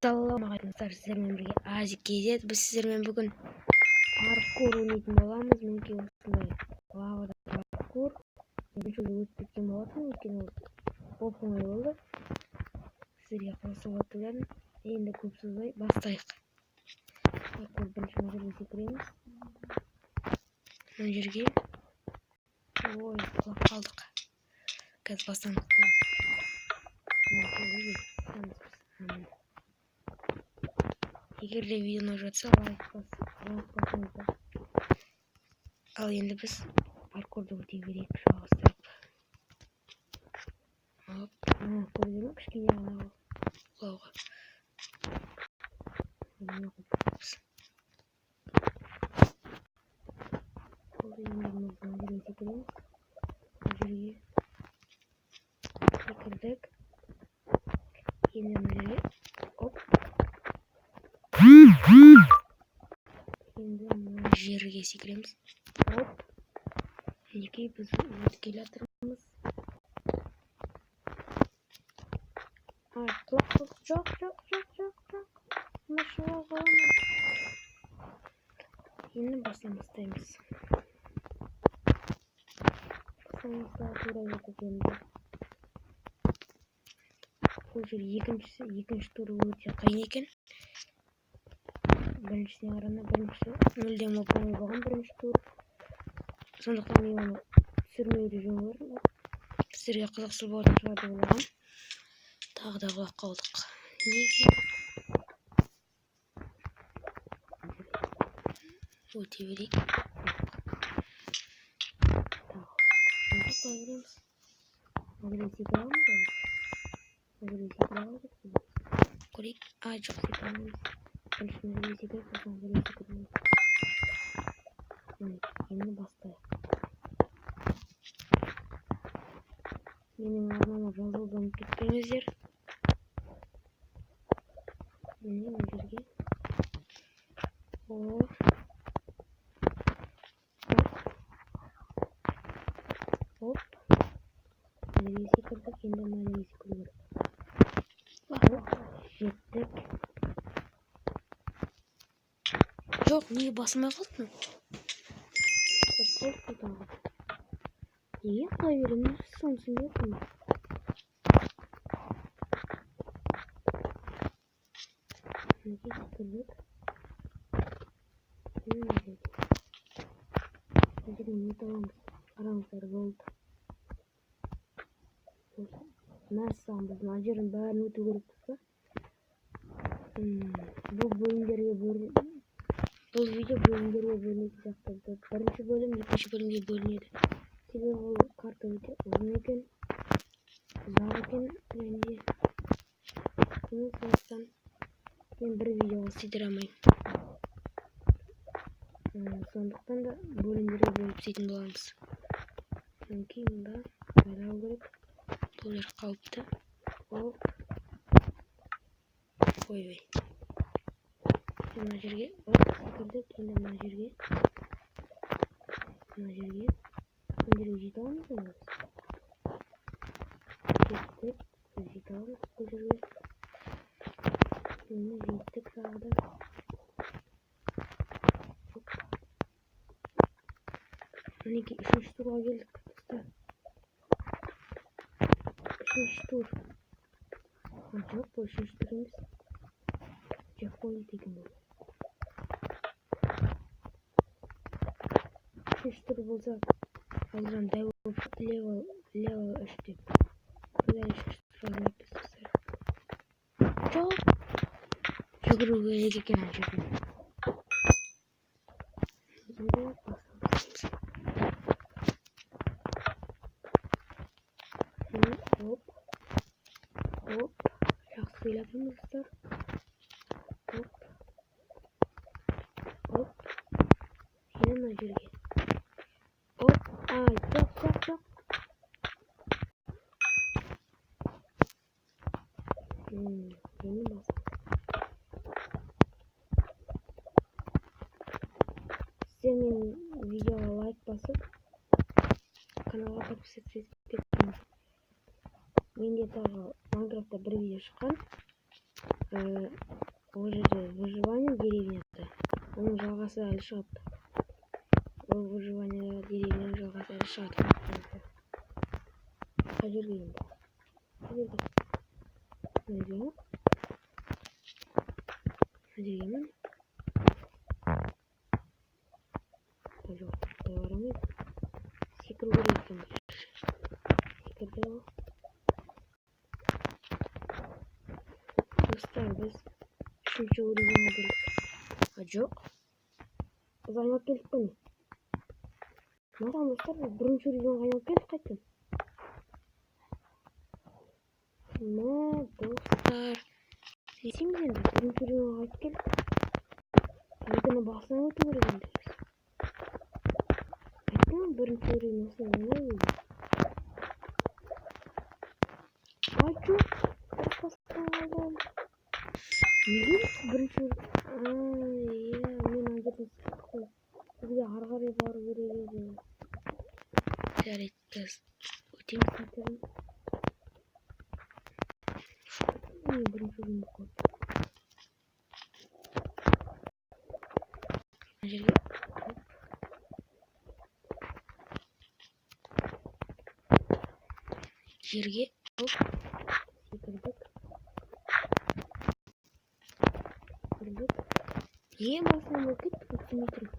Ассалаумағалейкум, сіздермен бірге Азик KZ. Біз сіздермен бүгін паркур ойнайтын боламыз. Мінекей осындай лавада паркур. Бірінші өтіп кеткен болатын, өйткені оп-оңай болды. Сіздерге қосып отырмын. Енді көп созбай бастайық. Паркур бірінші мына жерге секіреміз. Мына жерге. Ой, құлап қалдық. Қазір бастамыз. Егер де видеоны жатса, лайк басыңыздар. Ал енді біз паркурды өте берейік, жалғастырып. Көрдіңіз ме кішкене анау құлауға. Енді мына жерге секіреміз. Мына жерге секірдік. Енді мына жерге оп. Енді мына жерге секіреміз. Оп. Мінекей біз өтіп келе жатырмыз. Жоқ. Машина қаламайды. Енді бастаймыз. Тура өтіп енді. Бұл жер екінші туры өте қиын екен. Біріншісіне қарағанда біріншісі мүлдем оп-оңай болған бірінші тур. Сондықтан мен оны түсірмеуді жөн көрдім. Сіздерге қызықсыз болатын шығар деп ойлағам. Тағы да құлап қалдық. Неге? Өте берейік. Көрейік. Жоқ, секіреміз. Енді бастайық. Менің арнама жазылудан кеткеніңіздер. Міне мына жерге. Оп. Мына секірдік, енді мына секіру керек. Жеттік. Жоқ, неге басылмай қалды? Неге қалай беремін? Соны түсінбедім. Неге секірдік? Мына жерге не табамыз? Қараңыздар болды. Мәссаған, біз мына жердің бәрін өту керек болса. Бұл видео бөлімдерге бөлінетін сияқты. Бірінші бөлім, екінші бөлімге бөлінеді. Себебі ол карта өте ұзын екен, ұзақ екен, және сондықтан мен бір видеоға сыйдыра алмаймын. Сондықтан да бөлімдерге бөліп істейтін боламыз. Мінекей мұнда байлау керек. Бұл жер қауіпті. Оп. Ой. Мына жерге секірдік. Енді мына жерге жете аламыз ба? Жеттік. Жете аламыз бұл жерге. Енді жеттік тағы да. Мінекей үшінші турға келдік. Үшінші тур. Жоқ, бұл үшінші тур емес. Жапония деген бұл. Үшінші тур болса, қазірден дәу левел 3 деп. Бұл үшінші турға келіппіз. Жоқ. Жүгіру керек екен ана жерде. Оп. Жақсы ойлаппыз достар. Оп. Енді мына жерге. Оп. Жоқ. Енді басып. Сіздер мен видеоға лайк басып, каналға подписаться етіп кетіңіз. Менде тағы Майнкрафтта бір видео шыққан. Ол жерде выживание деревняда. Оның жалғасы әлі шығады. Ол выживание деревняның жалғасы әлі шығады. Қай жерге енді? Қай жерге? Мына жерге ме? Мына жерге ме? Жоқ, барамайды. Секіру керек екен. Секірді ғой. Достар, біз үшінші уровеньге келдік. Жоқ. Biz aylanıp geldik beni. Madem dostlar biz birinci uğrayacağım aylanıp geldik kaçtım. Ne dostlar. Neyse mi geldik? Birinci uğrayacağım aylanıp geldik. Ayetine baksana ötü uğrayacağım biz. Ayetine mi birinci uğrayacağım nasıl aylanıp Ay çok. Kastan aldım. Ne diyorsun birinci uğrayacağım? Ya men acıdım sıkıntı. Bizge hargara barып жүрегім. Жарайды, газ. Өтеміз сатырым. Мен бірінші күнді қойып. Жерге. Жерге. Оп. Секірдік. Секірдік. Ең басынан болып кеттік. Өтсемей тұрмын.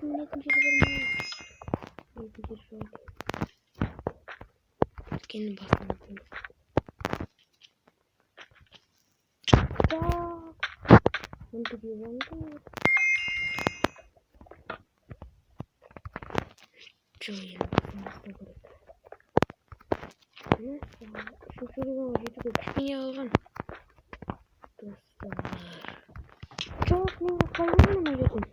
Нетінші бермей. Нетінші жол. Өткені басынан өтеміз. Onu da güvendim. Çok iyi. Nasıl gerek? Neyse. Şu şuraya geçip öpüşmeyi algan. Dostlar. Çok iyi. Kalbim mi dedim?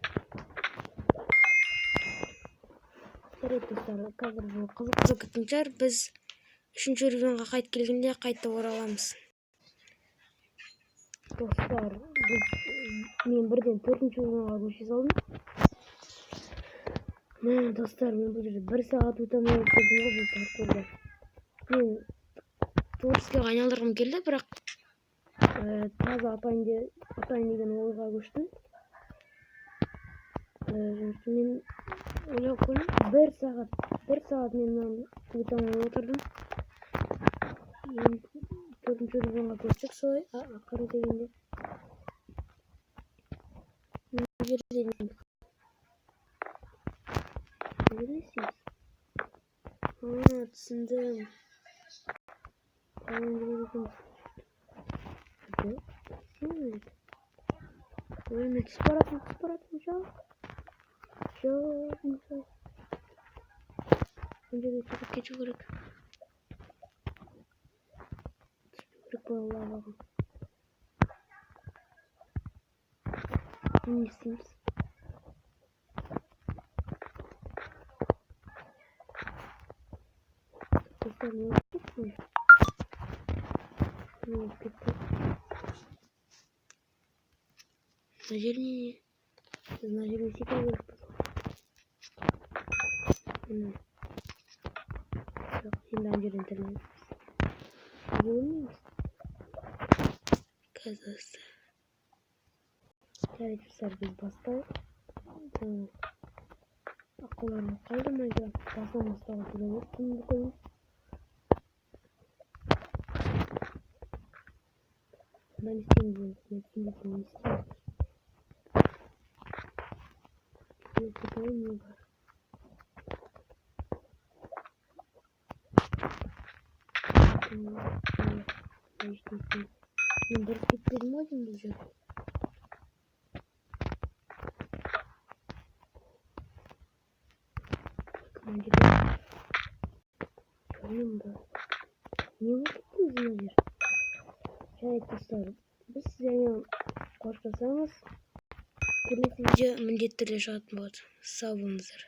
Evet dostlar. Қазір бұл қызықты күткен шығар. Біз 3-ші регионға қайтып келгенде қайта ораламыз. Достар, мен бірден 4-ші регионға көше салдым. Міне достар, мен бұл жерде 1 сағат өтемей өткіздім ғой бұл паркурда. Мен творческийге айналдырғым келді, бірақ таза атайын деген ойға көштім. Мен ойлап көрдім, 1 сағат мен өтемей отырдым. Енді 4-ші регионға көштік солай, ақыры дегенде. Мен жерде дейміз. Görüyorsunuz. Түсіндім. Мен түсіп баратым жоқ. Мысалы. Мен жерге шығып кету керек. Түспеу керек балаларға. Не істейміз? Dostlar ne yaptık mı? Ne yaptık? Наверное, секретарь. Şimdi önce internet. Görmüyoruz. Kazası. Arkadaşlar biz bastık. Akıllarını kaldırmayınca basamazsa oturuyoruz. Şimdi koyun. Ben istemiyorum. Ben istemiyorum. Koyun var. Ben bir gitmedim hocam diyeceğim. Ben gidelim. Görüyorum da. Niye mi gittiniz Nadir? Evet dostlar. Biz size hoş kalsanız. Келесі видео міндетті түрде шығатын болады. Сау болыңыздар.